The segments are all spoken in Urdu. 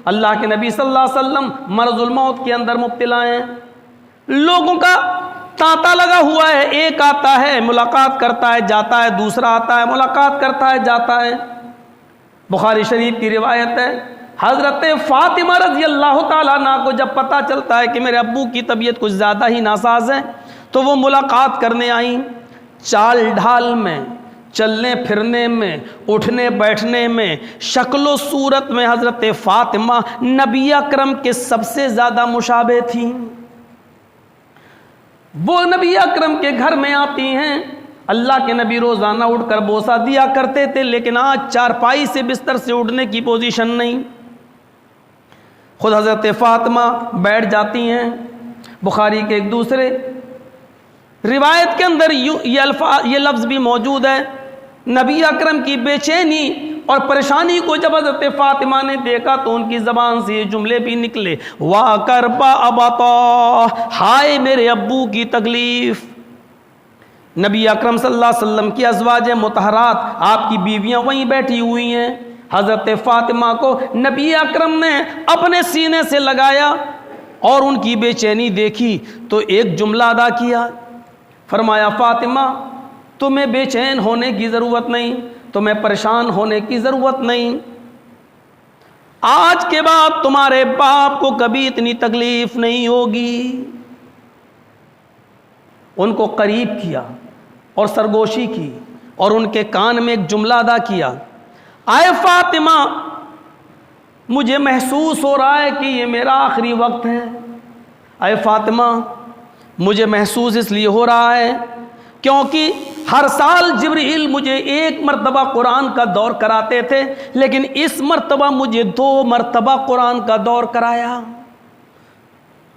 اللہ کے نبی صلی اللہ علیہ وسلم مرض الموت کے اندر مبتلا ہیں، لوگوں کا تانتا لگا ہوا ہے، ایک آتا ہے ملاقات کرتا ہے جاتا ہے، دوسرا آتا ہے ملاقات کرتا ہے جاتا ہے۔ بخاری شریف کی روایت ہے، حضرت فاطمہ رضی اللہ تعالیٰ عنہ کو جب پتہ چلتا ہے کہ میرے ابو کی طبیعت کچھ زیادہ ہی ناساز ہے تو وہ ملاقات کرنے آئیں۔ چال ڈھال میں، چلنے پھرنے میں، اٹھنے بیٹھنے میں، شکل و صورت میں حضرت فاطمہ نبی اکرم کے سب سے زیادہ مشابہ تھیں۔ وہ نبی اکرم کے گھر میں آتی ہیں، اللہ کے نبی روزانہ اٹھ کر بوسہ دیا کرتے تھے، لیکن آج چارپائی سے بستر سے اٹھنے کی پوزیشن نہیں۔ خود حضرت فاطمہ بیٹھ جاتی ہیں۔ بخاری کے ایک دوسرے روایت کے اندر یہ لفظ بھی موجود ہے، نبی اکرم کی بے چینی اور پریشانی کو جب حضرت فاطمہ نے دیکھا تو ان کی زبان سے یہ جملے بھی نکلے، وا کربا ابتا، ہائے میرے ابو کی تکلیف۔ نبی اکرم صلی اللہ علیہ وسلم کی ازواج مطہرات، آپ کی بیویاں وہیں بیٹھی ہوئی ہیں، حضرت فاطمہ کو نبی اکرم نے اپنے سینے سے لگایا اور ان کی بے چینی دیکھی تو ایک جملہ ادا کیا، فرمایا فاطمہ تمہیں بے چین ہونے کی ضرورت نہیں، تمہیں پریشان ہونے کی ضرورت نہیں، آج کے بعد تمہارے باپ کو کبھی اتنی تکلیف نہیں ہوگی۔ ان کو قریب کیا اور سرگوشی کی اور ان کے کان میں ایک جملہ ادا کیا، اے فاطمہ مجھے محسوس ہو رہا ہے کہ یہ میرا آخری وقت ہے۔ اے فاطمہ مجھے محسوس اس لیے ہو رہا ہے کیونکہ ہر سال جبرائیل مجھے ایک مرتبہ قرآن کا دور کراتے تھے، لیکن اس مرتبہ مجھے 2 مرتبہ قرآن کا دور کرایا۔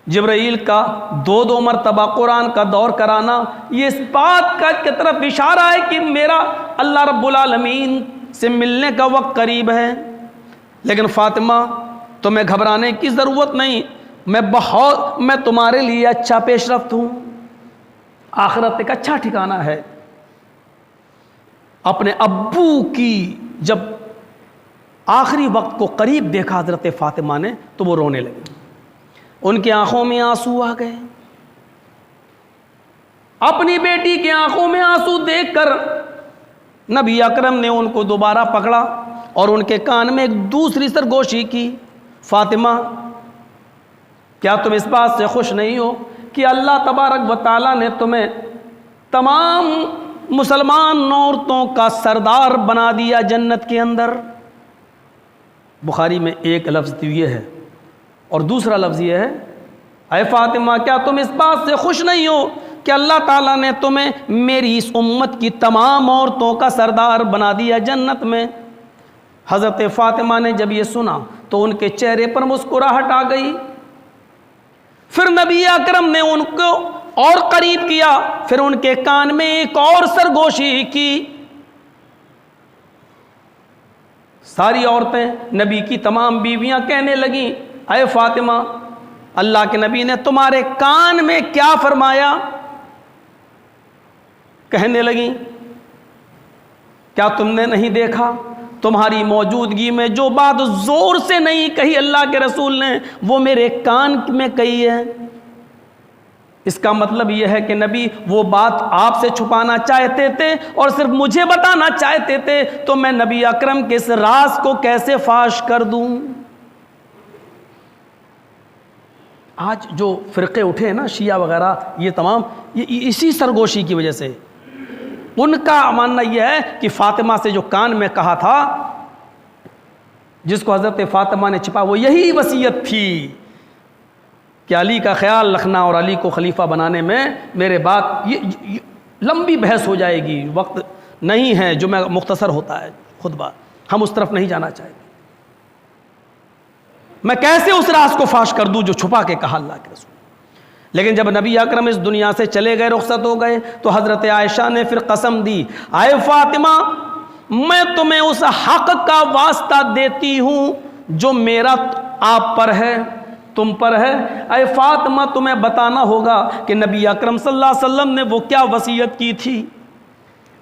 جبرائیل کا 2 مرتبہ قرآن کا دور کرانا یہ اس بات کی طرف اشارہ ہے کہ میرا اللہ رب العالمین سے ملنے کا وقت قریب ہے۔ لیکن فاطمہ تمہیں گھبرانے کی ضرورت نہیں، میں تمہارے لیے اچھا پیش رفت ہوں، آخرت ایک اچھا ٹھکانہ ہے۔ اپنے ابو کی جب آخری وقت کو قریب دیکھا حضرت فاطمہ نے تو وہ رونے لگی، ان کی آنکھوں میں آنسو آ گئے۔ اپنی بیٹی کی آنکھوں میں آنسو دیکھ کر نبی اکرم نے ان کو دوبارہ پکڑا اور ان کے کان میں ایک دوسری سرگوشی کی، فاطمہ کیا تم اس بات سے خوش نہیں ہو کہ اللہ تبارک و تعالیٰ نے تمہیں تمام مسلمان عورتوں کا سردار بنا دیا جنت کے اندر؟ بخاری میں ایک لفظ تو یہ ہے اور دوسرا لفظ یہ ہے، اے فاطمہ کیا تم اس بات سے خوش نہیں ہو کہ اللہ تعالیٰ نے تمہیں میری اس امت کی تمام عورتوں کا سردار بنا دیا جنت میں؟ حضرت فاطمہ نے جب یہ سنا تو ان کے چہرے پر مسکراہٹ آ گئی۔ پھر نبی اکرم نے ان کو اور قریب کیا، پھر ان کے کان میں ایک اور سرگوشی کی۔ ساری عورتیں، نبی کی تمام بیویاں کہنے لگیں، اے فاطمہ اللہ کے نبی نے تمہارے کان میں کیا فرمایا؟ کہنے لگیں کیا تم نے نہیں دیکھا تمہاری موجودگی میں جو بات زور سے نہیں کہی اللہ کے رسول نے وہ میرے کان میں کہی ہے؟ اس کا مطلب یہ ہے کہ نبی وہ بات آپ سے چھپانا چاہتے تھے اور صرف مجھے بتانا چاہتے تھے، تو میں نبی اکرم کے اس راز کو کیسے فاش کر دوں؟ آج جو فرقے اٹھے ہیں نا، شیعہ وغیرہ، یہ تمام اسی سرگوشی کی وجہ سے، ان کا ماننا یہ ہے کہ فاطمہ سے جو کان میں کہا تھا، جس کو حضرت فاطمہ نے چھپا، وہ یہی وصیت تھی کہ علی کا خیال رکھنا اور علی کو خلیفہ بنانے میں میرے بعد یہ لمبی بحث ہو جائے گی، وقت نہیں ہے جو میں مختصر ہوتا ہے خطبہ، ہم اس طرف نہیں جانا چاہتے۔ میں کیسے اس راز کو فاش کر دوں جو چھپا کے کہا اللہ کے رسول؟ لیکن جب نبی اکرم اس دنیا سے چلے گئے، رخصت ہو گئے، تو حضرت عائشہ نے پھر قسم دی، اے فاطمہ میں تمہیں اس حق کا واسطہ دیتی ہوں جو میرا آپ پر ہے، تم پر ہے۔ اے فاطمہ تمہیں بتانا ہوگا کہ نبی اکرم صلی اللہ علیہ وسلم نے وہ کیا وصیت کی تھی،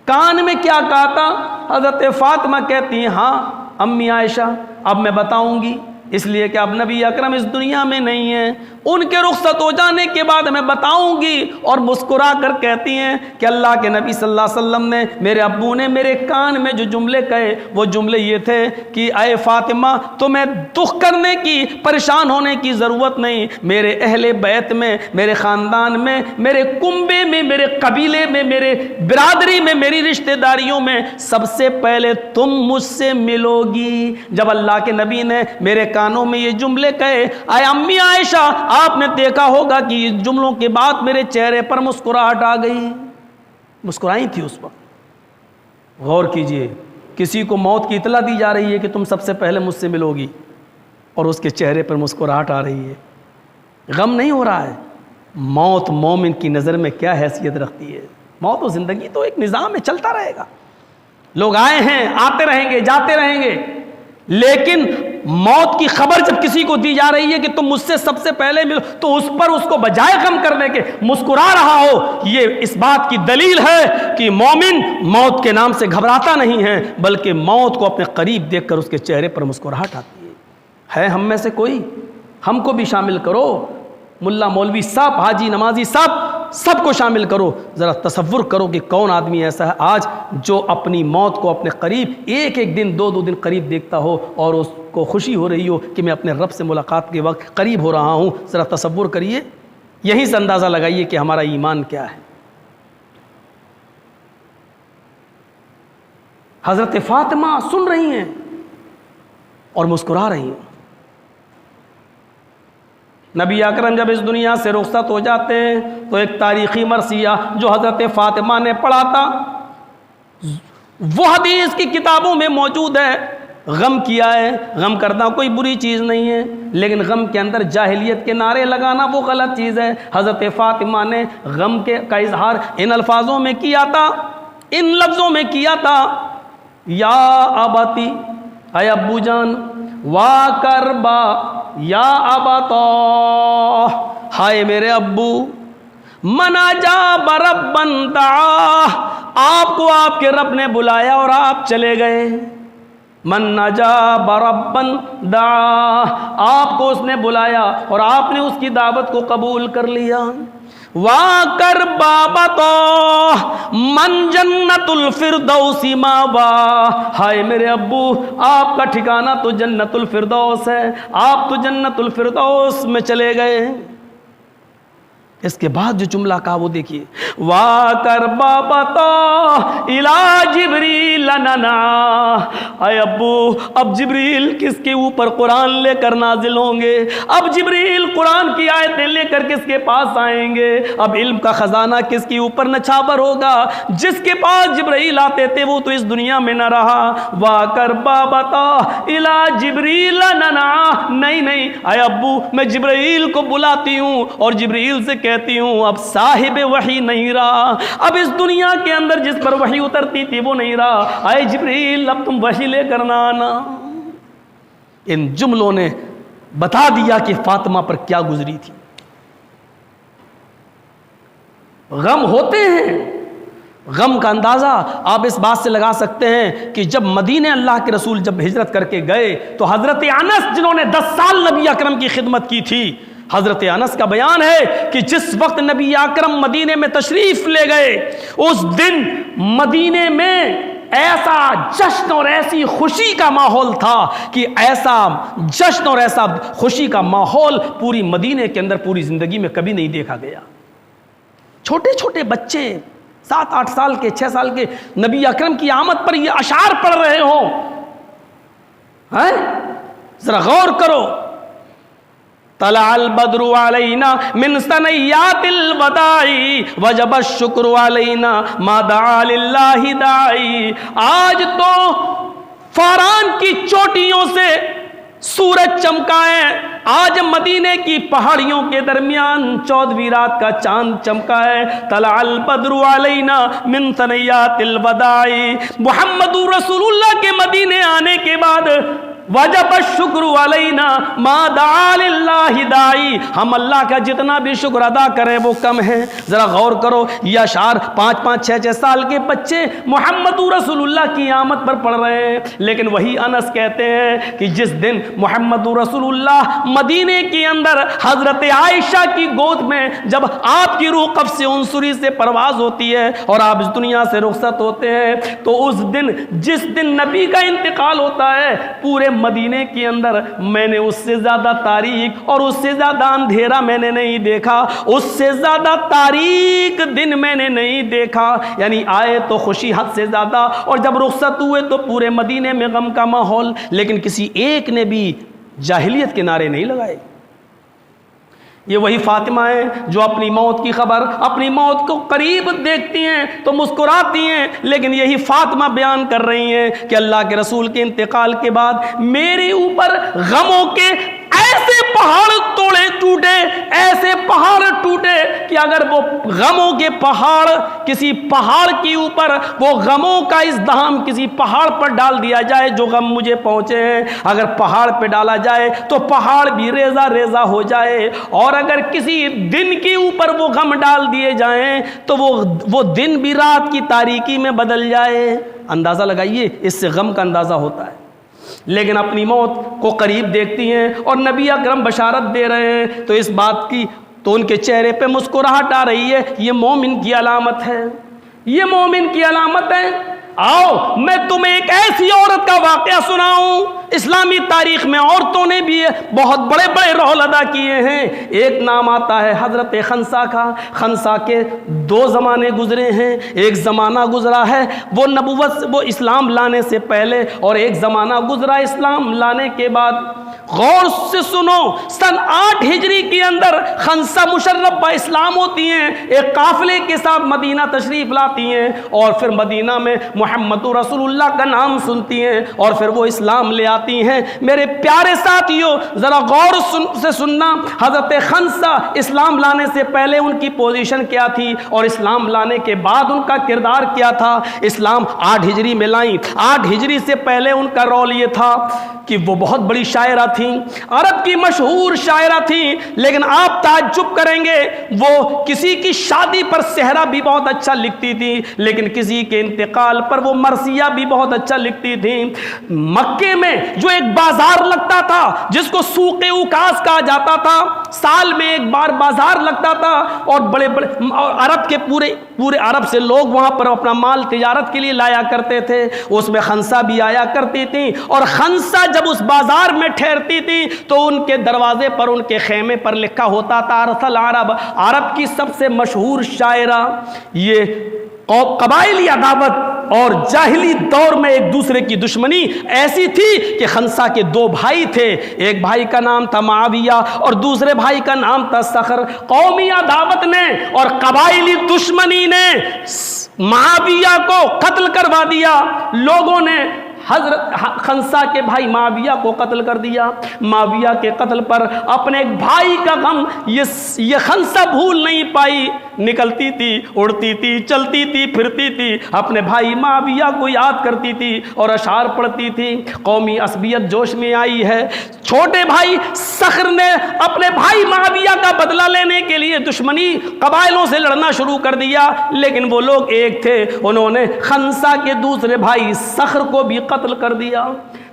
کان میں کیا کہا تھا؟ حضرت فاطمہ کہتی ہیں ہاں امی عائشہ اب میں بتاؤں گی۔ اس لیے کہ اب نبی اکرم اس دنیا میں نہیں ہیں. ان کے رخصت ہو جانے کے بعد میں بتاؤں گی. اور مسکرا کر کہتی ہیں کہ اللہ کے نبی صلی اللہ علیہ وسلم نے میرے ابو نے میرے کان میں جو جملے کہے وہ جملے یہ تھے کہ اے فاطمہ تمہیں دکھ کرنے کی پریشان ہونے کی ضرورت نہیں. میرے اہل بیت میں, میرے خاندان میں, میرے کنبے میں, میرے قبیلے میں, میرے برادری میں, میری رشتہ داریوں میں سب سے پہلے تم مجھ سے ملو گی. جب اللہ کے نبی نے میرے کانوں میں یہ جملے کہے, اے امی عائشہ آپ نے دیکھا ہوگا کہ اس جملوں کے بعد میرے چہرے پر مسکراہٹ آ گئی. مسکرائی تھی اس وقت. غور کیجئے, کسی کو موت کی اطلاع دی جا رہی ہے کہ تم سب سے پہلے مجھ سے ملو گی, اور اس کے چہرے پر مسکراہٹ آ رہی ہے. غم نہیں ہو رہا ہے. موت مومن کی نظر میں کیا حیثیت رکھتی ہے؟ موت و زندگی تو ایک نظام میں چلتا رہے گا. لوگ آئے ہیں, آتے رہیں گے, جاتے رہیں گے, لیکن موت کی خبر جب کسی کو دی جا رہی ہے کہ تم مجھ سے سب سے پہلے ملو, تو اس پر اس کو بجائے غم کرنے کے مسکرا رہا ہو. یہ اس بات کی دلیل ہے کہ مومن موت کے نام سے گھبراتا نہیں ہے, بلکہ موت کو اپنے قریب دیکھ کر اس کے چہرے پر مسکراہٹ آتی ہے. ہم میں سے کوئی, ہم کو بھی شامل کرو. ملا مولوی صاحب, حاجی نمازی صاحب, سب کو شامل کرو. ذرا تصور کرو کہ کون آدمی ایسا ہے آج جو اپنی موت کو اپنے قریب ایک ایک دن, دو دن قریب دیکھتا ہو اور اس کو خوشی ہو رہی ہو کہ میں اپنے رب سے ملاقات کے وقت قریب ہو رہا ہوں. ذرا تصور کریے. یہیں سے اندازہ لگائیے کہ ہمارا ایمان کیا ہے. حضرت فاطمہ سن رہی ہیں اور مسکرا رہی ہیں. نبی اکرم جب اس دنیا سے رخصت ہو جاتے ہیں تو ایک تاریخی مرثیہ جو حضرت فاطمہ نے پڑھا تھا وہ حدیث کی کتابوں میں موجود ہے. غم کیا ہے, غم کرنا کوئی بری چیز نہیں ہے, لیکن غم کے اندر جاہلیت کے نعرے لگانا وہ غلط چیز ہے. حضرت فاطمہ نے غم کا اظہار ان الفاظوں میں کیا تھا, ان لفظوں میں کیا تھا, یا ابتی, اے ابو جان, وا کربا یا ابتا, ہائے میرے ابو, منا جا بربن دعا, آپ کو آپ کے رب نے بلایا اور آپ چلے گئے. من نجا بربن دعا, آپ کو اس نے بلایا اور آپ نے اس کی دعوت کو قبول کر لیا. وا کر بابا من جنت الفردوس ماوا, ہائے میرے ابو آپ کا ٹھکانہ تو جنت الفردوس ہے, آپ تو جنت الفردوس میں چلے گئے. اس کے بعد جو جملہ کہا وہ دیکھیے, وا کر بابا الا جبریل ننا, اے ابو اب جبریل کس کے اوپر قرآن لے کر نازل ہوں گے؟ اب جبریل قرآن کی آیتیں لے کر کس کے پاس آئیں گے؟ اب علم کا خزانہ کس کے اوپر نچھاور ہوگا؟ جس کے پاس جبریل آتے تھے وہ تو اس دنیا میں نہ رہا. وا کر بابا الا جبریل ننا, نہیں اے ابو میں جبریل کو بلاتی ہوں اور جبریل سے کہتی ہوں اب صاحب وحی نہیں رہا, اب اس دنیا کے اندر جس پر وحی اترتی تھی وہ نہیں رہا. اے جبریل اب تم وحی لے کر نہ آنا. ان جملوں نے بتا دیا کہ فاطمہ پر کیا گزری تھی. غم ہوتے ہیں. غم کا اندازہ آپ اس بات سے لگا سکتے ہیں کہ جب مدینے اللہ کے رسول جب ہجرت کر کے گئے تو حضرت انس جنہوں نے 10 سال نبی اکرم کی خدمت کی تھی, حضرت انس کا بیان ہے کہ جس وقت نبی اکرم مدینے میں تشریف لے گئے اس دن مدینے میں ایسا جشن اور ایسی خوشی کا ماحول تھا کہ ایسا جشن اور ایسا خوشی کا ماحول پوری مدینے کے اندر پوری زندگی میں کبھی نہیں دیکھا گیا. چھوٹے چھوٹے بچے 7-8 سال کے 6 سال کے نبی اکرم کی آمد پر یہ اشعار پڑھ رہے ہوں. ذرا غور کرو. طلع البدر علینا من ثنیات الوداع وجب الشکر علینا ما دعا للہ داعی. آج تو فاران کی چوٹیوں سے سورج چمکا ہے, آج مدینے کی پہاڑیوں کے درمیان 14ویں رات کا چاند چمکا ہے. طلع البدر علینا من ثنیات الوداع, محمد رسول اللہ کے مدینے آنے کے بعد وجب الشکر علینا ما دعا للہ داعی، ہم اللہ کا جتنا بھی شکر ادا کریں وہ کم ہے۔ ذرا غور کرو، یہ اشعار 5-5 6-6 سال کے بچے محمد رسول اللہ کی آمد پر پڑھ رہے ہیں، لیکن وہی انس کہتے ہیں کہ جس دن محمد رسول اللہ مدینے کے اندر حضرت عائشہ کی گود میں جب آپ کی روح قبض عنصری سے پرواز ہوتی ہے اور آپ اس دنیا سے رخصت ہوتے ہیں، تو اس دن جس دن نبی کا انتقال ہوتا ہے، پورے مدینے کے اندر میں نے اس سے زیادہ تاریک اور اس سے زیادہ اندھیرا میں نے نہیں دیکھا، اس سے زیادہ تاریک دن میں نے نہیں دیکھا۔ یعنی آئے تو خوشی حد سے زیادہ، اور جب رخصت ہوئے تو پورے مدینے میں غم کا ماحول، لیکن کسی ایک نے بھی جاہلیت کے نعرے نہیں لگائے۔ یہ وہی فاطمہ ہیں جو اپنی موت کی خبر، اپنی موت کو قریب دیکھتی ہیں تو مسکراتی ہیں، لیکن یہی فاطمہ بیان کر رہی ہیں کہ اللہ کے رسول کے انتقال کے بعد میرے اوپر غموں کے ایسے پہاڑ ٹوٹے، ایسے پہاڑ ٹوٹے کہ اگر وہ غموں کے پہاڑ کسی پہاڑ کے اوپر، وہ غموں کا ازدحام کسی پہاڑ پر ڈال دیا جائے، جو غم مجھے پہنچے ہیں اگر پہاڑ پہ ڈالا جائے تو پہاڑ بھی ریزہ ریزہ ہو جائے، اور اگر کسی دن کے اوپر وہ غم ڈال دیے جائیں تو وہ دن بھی رات کی تاریکی میں بدل جائے۔ اندازہ لگائیے، اس سے غم کا اندازہ ہوتا ہے۔ لیکن اپنی موت کو قریب دیکھتی ہیں اور نبی اکرم بشارت دے رہے ہیں تو اس بات کی تو ان کے چہرے پہ مسکراہٹ آ رہی ہے۔ یہ مومن کی علامت ہے، یہ مومن کی علامت ہے۔ آؤ میں تمہیں ایک ایسی عورت کا واقعہ سناؤں، اسلامی تاریخ میں عورتوں نے بھی بہت بڑے بڑے رول ادا کیے ہیں۔ ایک نام آتا ہے حضرت خنسا کا۔ خنسا کے 2 زمانے گزرے ہیں، ایک زمانہ گزرا ہے وہ اسلام لانے سے پہلے، اور ایک زمانہ گزرا اسلام لانے کے بعد۔ غور سے سنو، سن 8 ہجری کے اندر خنسا مشرف با اسلام ہوتی ہیں، ایک قافلے کے ساتھ مدینہ تشریف لاتی ہیں، اور پھر مدینہ میں محمد رسول اللہ کا نام سنتی ہیں اور پھر وہ اسلام لے آتی ہیں۔ میرے پیارے ساتھیوں ذرا غور سے سننا، حضرت خنسا اسلام لانے سے پہلے ان کی پوزیشن کیا تھی اور اسلام لانے کے بعد ان کا کردار کیا تھا۔ اسلام 8 ہجری میں لائیں، 8 ہجری سے پہلے ان کا رول یہ تھا کہ وہ بہت بڑی شاعرہ تھیں، عرب کی مشہور شاعرہ تھیں، لیکن آپ تعجب کریں گے وہ کسی کی شادی پر صحرا بھی بہت اچھا لکھتی تھی، لیکن کسی کے انتقال پر وہ مرثیہ بھی بہت اچھا لکھتی تھیں۔ مکے میں جو ایک بازار لگتا تھا جس کو سوق اوکاس کہا جاتا تھا، سال میں ایک بار بازار لگتا تھا، اور بڑے بڑے عرب کے پورے عرب سے لوگ وہاں پر اپنا مال تجارت کے لیے لایا کرتے تھے، اس میں خنسا بھی آیا کرتی تھی، اور خنسا جب اس بازار میں ٹھہرتی تھی تو ان کے دروازے پر، ان کے خیمے پر لکھا ہوتا تھا ارسل عرب، عرب کی سب سے مشہور شاعرہ۔ یہ قبائلی عداوت اور جاہلی دور میں ایک دوسرے کی دشمنی ایسی تھی کہ خنسا کے 2 بھائی تھے، ایک بھائی کا نام تھا معاویہ اور دوسرے بھائی کا نام تھا صخر۔ قومی عداوت نے اور قبائلی دشمنی نے معاویہ کو قتل کروا دیا، لوگوں نے حضرت خنسا کے بھائی معاویہ کو قتل کر دیا۔ معاویہ کے قتل پر اپنے ایک بھائی کا غم یہ خنسا بھول نہیں پائی، نکلتی تھی، اڑتی تھی، چلتی تھی، پھرتی تھی، اپنے بھائی معاویہ کو یاد کرتی تھی اور اشعار پڑھتی تھی۔ قومی عصبیت جوش میں آئی ہے، چھوٹے بھائی صخر نے اپنے بھائی معاویہ کا بدلہ لینے کے لیے دشمنی قبائلوں سے لڑنا شروع کر دیا، لیکن وہ لوگ ایک تھے، انہوں نے خنسا کے دوسرے بھائی صخر کو بھی قتل کر دیا۔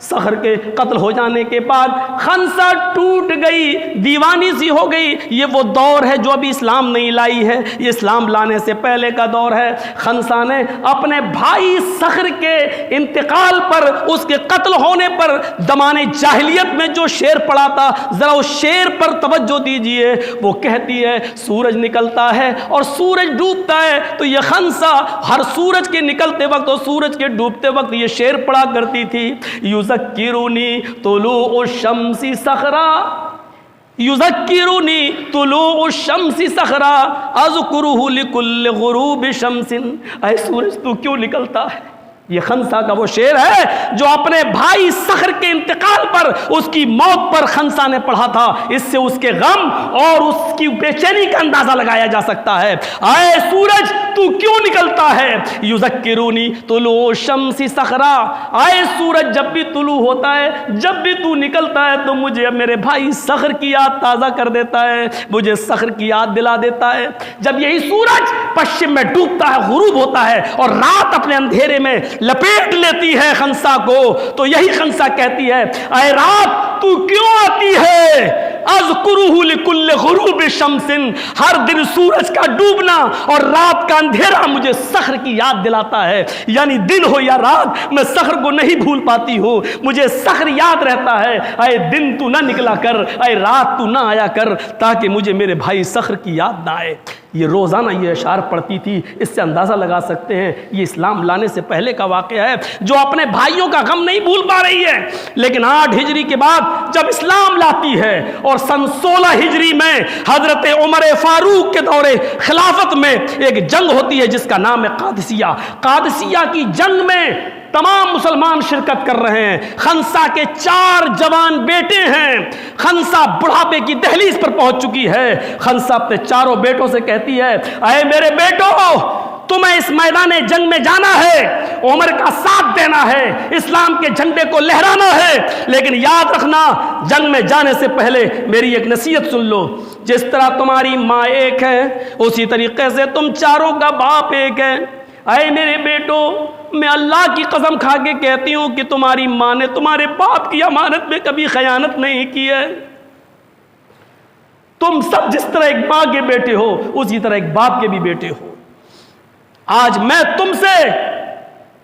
صخر کے قتل ہو جانے کے بعد خنسا ٹوٹ گئی، دیوانی سی ہو گئی۔ یہ وہ دور ہے جو ابھی اسلام نہیں لائی ہے، یہ اسلام لانے سے پہلے کا دور ہے۔ خنسا نے اپنے بھائی صخر کے انتقال پر، اس کے قتل ہونے پر زمانے جاہلیت میں جو شعر پڑھا تھا، ذرا اس شعر پر توجہ دیجئے۔ وہ کہتی ہے سورج نکلتا ہے اور سورج ڈوبتا ہے، تو یہ خنسا ہر سورج کے نکلتے وقت اور سورج کے ڈوبتے وقت یہ شعر پڑھا کرتی تھی، یذکرنی طلوع الشمس صخرا، یذکرنی طلوع الشمس صخرا اذکرہ لکل غروب شمس۔ اے سورج تو کیوں نکلتا ہے؟ یہ خنسا کا وہ شعر ہے جو اپنے بھائی صخر کے انتقال پر، اس کی موت پر خنسا نے پڑھا تھا۔ اس سے اس کے غم اور اس کی بے چینی کا اندازہ لگایا جا سکتا ہے۔ اے سورج تو کیوں نکلتا ہے؟ یذکرونی طلوع الشمس صخرا، اے سورج جب بھی طلوع ہوتا ہے، جب بھی تو نکلتا ہے تو مجھے میرے بھائی صخر کی یاد تازہ کر دیتا ہے، مجھے صخر کی یاد دلا دیتا ہے۔ جب یہی سورج پشچم میں ڈوبتا ہے، غروب ہوتا ہے، اور رات اپنے اندھیرے میں لپیٹ لیتی ہے خنسا کو، تو یہی خنسا کہتی ہے اے رات تو کیوں آتی ہے؟ اذکرہ لکل غروب شمس، ہر دن سورج کا ڈوبنا اور رات کا اندھیرا مجھے صخر کی یاد دلاتا ہے۔ یعنی دن ہو یا رات میں صخر کو نہیں بھول پاتی ہوں، مجھے صخر یاد رہتا ہے۔ اے دن تو نہ نکلا کر، اے رات تو نہ آیا کر، تاکہ مجھے میرے بھائی صخر کی یاد نہ آئے۔ یہ روزانہ یہ اشعار پڑھتی تھی۔ اس سے اندازہ لگا سکتے ہیں یہ اسلام لانے سے پہلے کا واقعہ ہے، جو اپنے بھائیوں کا غم نہیں بھول پا رہی ہے۔ لیکن 8 ہجری کے بعد جب اسلام لاتی ہے اور سن 16 ہجری میں حضرت عمر فاروق کے دور خلافت میں ایک جنگ ہوتی ہے جس کا نام ہے قادسیہ۔ قادسیہ کی جنگ میں تمام مسلمان شرکت کر رہے ہیں۔ خنسا کے 4 جوان بیٹے ہیں۔ خنسا بڑھاپے کی دہلیز پر پہنچ چکی ہے۔ خنسا اپنے 4 بیٹوں سے کہتی ہے اے میرے بیٹو، تمہیں اس میدان جنگ میں جانا ہے، عمر کا ساتھ دینا ہے، اسلام کے جھنڈے کو لہرانا ہے، لیکن یاد رکھنا جنگ میں جانے سے پہلے میری ایک نصیحت سن لو۔ جس طرح تمہاری ماں ایک ہے، اسی طریقے سے تم چاروں کا باپ ایک ہے۔ اے میرے بیٹو، میں اللہ کی قسم کھا کے کہتی ہوں کہ تمہاری ماں نے تمہارے باپ کی امانت میں کبھی خیانت نہیں کی ہے۔ تم سب جس طرح ایک ماں کے بیٹے ہو، اسی طرح ایک باپ کے بھی بیٹے ہو۔ آج میں تم سے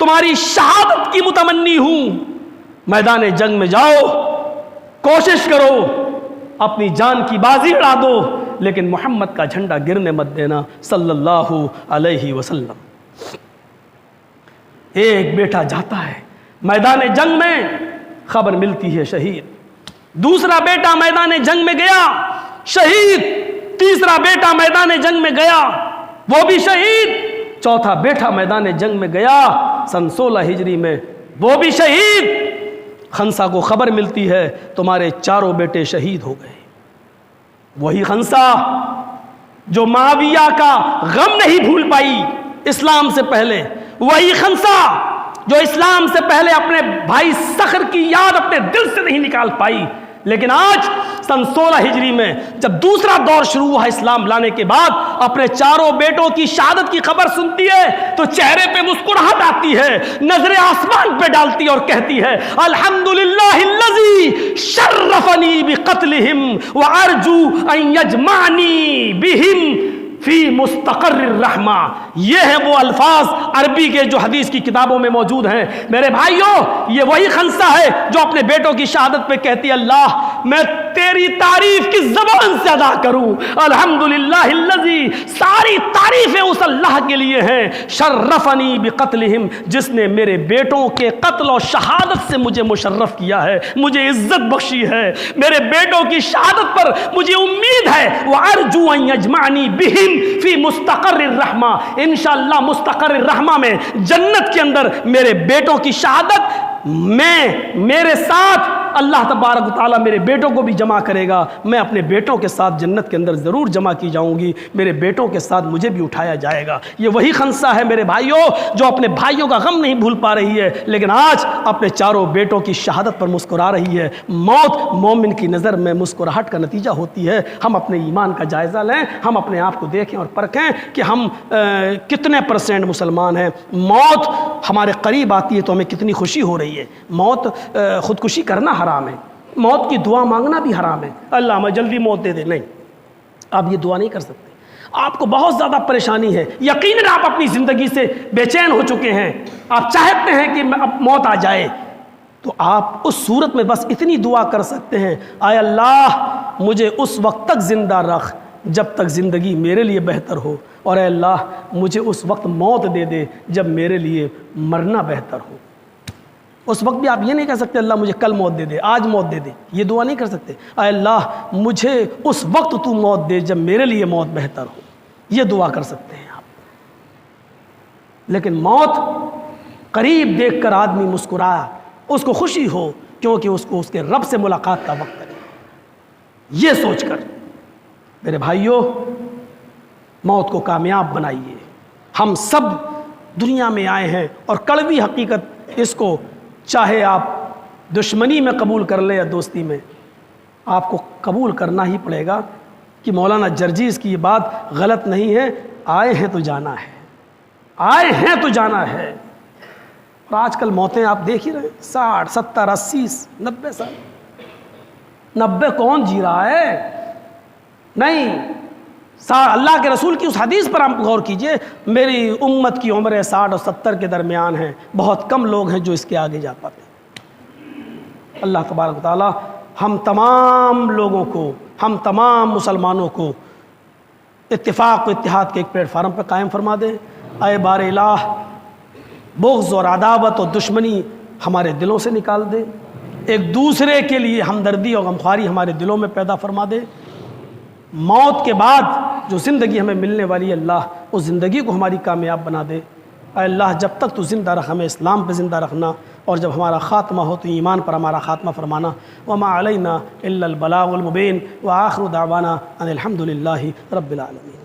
تمہاری شہادت کی متمنی ہوں۔ میدان جنگ میں جاؤ، کوشش کرو، اپنی جان کی بازی اڑا دو، لیکن محمد کا جھنڈا گرنے مت دینا صلی اللہ علیہ وسلم۔ ایک بیٹا جاتا ہے میدان جنگ میں، خبر ملتی ہے شہید۔ دوسرا بیٹا میدان جنگ میں گیا، شہید۔ تیسرا بیٹا میدان جنگ میں گیا، وہ بھی شہید۔ چوتھا بیٹا میدان جنگ میں گیا سن 16 ہجری میں، وہ بھی شہید۔ خنسا کو خبر ملتی ہے تمہارے 4 بیٹے شہید ہو گئے۔ وہی خنسا جو معاویہ کا غم نہیں بھول پائی اسلام سے پہلے، وہی خنسا جو اسلام سے پہلے اپنے بھائی صخر کی یاد اپنے دل سے نہیں نکال پائی، لیکن آج سن 16 ہجری میں جب دوسرا دور شروع ہوا اسلام لانے کے بعد، اپنے 4 بیٹوں کی شہادت کی خبر سنتی ہے تو چہرے پہ مسکراہٹ آتی ہے، نظر آسمان پہ ڈالتی اور کہتی ہے الحمدللہ الذی شرفنی بقتلہم وارجو ان یجمعنی بہم فی مستقر الرحمہ۔ یہ ہیں وہ الفاظ عربی کے جو حدیث کی کتابوں میں موجود ہیں۔ میرے بھائیوں، یہ وہی خنسا ہے جو اپنے بیٹوں کی شہادت پہ کہتی ہے اللہ میں تیری تعریف کس زبان سے ادا کروں؟ الحمدللہ الذی، ساری تعریفیں اس اللہ کے لیے ہیں، شرفنی بقتلہم، جس نے میرے بیٹوں کے قتل اور شہادت سے مجھے مشرف کیا ہے، مجھے عزت بخشی ہے۔ میرے بیٹوں کی شہادت پر مجھے امید ہے وَأَرْجُو أَن يَجْمَعْنِي بِهِمْ فی مستقر الرحمہ، انشاءاللہ مستقر الرحمہ میں، جنت کے اندر میرے بیٹوں کی شہادت میں میرے ساتھ اللہ تبارک و تعالیٰ میرے بیٹوں کو بھی جمع کرے گا، میں اپنے بیٹوں کے ساتھ جنت کے اندر ضرور جمع کی جاؤں گی، میرے بیٹوں کے ساتھ مجھے بھی اٹھایا جائے گا۔ یہ وہی خنسا ہے میرے بھائیوں جو اپنے بھائیوں کا غم نہیں بھول پا رہی ہے، لیکن آج اپنے 4 بیٹوں کی شہادت پر مسکرا رہی ہے۔ موت مومن کی نظر میں مسکراہٹ کا نتیجہ ہوتی ہے۔ ہم اپنے ایمان کا جائزہ لیں، ہم اپنے آپ کو دیکھیں اور پرکھیں کہ ہم کتنے % مسلمان ہیں۔ موت ہمارے قریب آتی ہے تو ہمیں کتنی خوشی ہو رہی ہے۔ موت خودکشی کرنا حرام ہے، موت کی دعا مانگنا بھی حرام ہے، اللہ ہمیں جلدی موت دے دے، نہیں، آپ یہ دعا نہیں کر سکتے۔ آپ کو بہت زیادہ پریشانی ہے، یقیناً آپ اپنی زندگی سے بے چین ہو چکے ہیں، آپ چاہتے ہیں کہ اب موت آ جائے، تو آپ اس صورت میں بس اتنی دعا کر سکتے ہیں اے اللہ مجھے اس وقت تک زندہ رکھ جب تک زندگی میرے لیے بہتر ہو، اور اے اللہ مجھے اس وقت موت دے دے جب میرے لیے مرنا بہتر ہو۔ اس وقت بھی آپ یہ نہیں کہہ سکتے اللہ مجھے کل موت دے دے، آج موت دے دے، یہ دعا نہیں کر سکتے۔ اے اللہ مجھے اس وقت تو موت دے جب میرے لیے موت بہتر ہو، یہ دعا کر سکتے ہیں آپ۔ لیکن موت قریب دیکھ کر آدمی مسکرایا، اس کو خوشی ہو کیونکہ اس کو اس کے رب سے ملاقات کا وقت ہے۔ یہ سوچ کر میرے بھائیوں موت کو کامیاب بنائیے۔ ہم سب دنیا میں آئے ہیں اور کڑوی حقیقت اس کو چاہے آپ دشمنی میں قبول کر لیں یا دوستی میں، آپ کو قبول کرنا ہی پڑے گا کہ مولانا جرجیز کی یہ بات غلط نہیں ہے، آئے ہیں تو جانا ہے، آئے ہیں تو جانا ہے۔ اور آج کل موتیں آپ دیکھ ہی رہے ہیں، 60 70 80 90 سال۔ 90 کون جی رہا ہے؟ نہیں، اللہ کے رسول کی اس حدیث پر آپ غور کیجئے، میری امت کی عمریں 60 اور 70 کے درمیان ہیں، بہت کم لوگ ہیں جو اس کے آگے جا پاتے ہیں۔ اللہ تبارک و تعالی ہم تمام لوگوں کو، ہم تمام مسلمانوں کو اتفاق و اتحاد کے ایک پلیٹ فارم پہ قائم فرما دے۔ اے بار الہ بغض اور عداوت اور دشمنی ہمارے دلوں سے نکال دے، ایک دوسرے کے لیے ہمدردی اور غمخواری ہمارے دلوں میں پیدا فرما دے۔ موت کے بعد جو زندگی ہمیں ملنے والی ہے اللہ اس زندگی کو ہماری کامیاب بنا دے۔ اے اللہ جب تک تو زندہ رکھ ہمیں اسلام پہ زندہ رکھنا، اور جب ہمارا خاتمہ ہو تو ایمان پر ہمارا خاتمہ فرمانا۔ وما علینا الا البلاغ المبین وآخر دعوانا ان الحمد للہ رب العالمین۔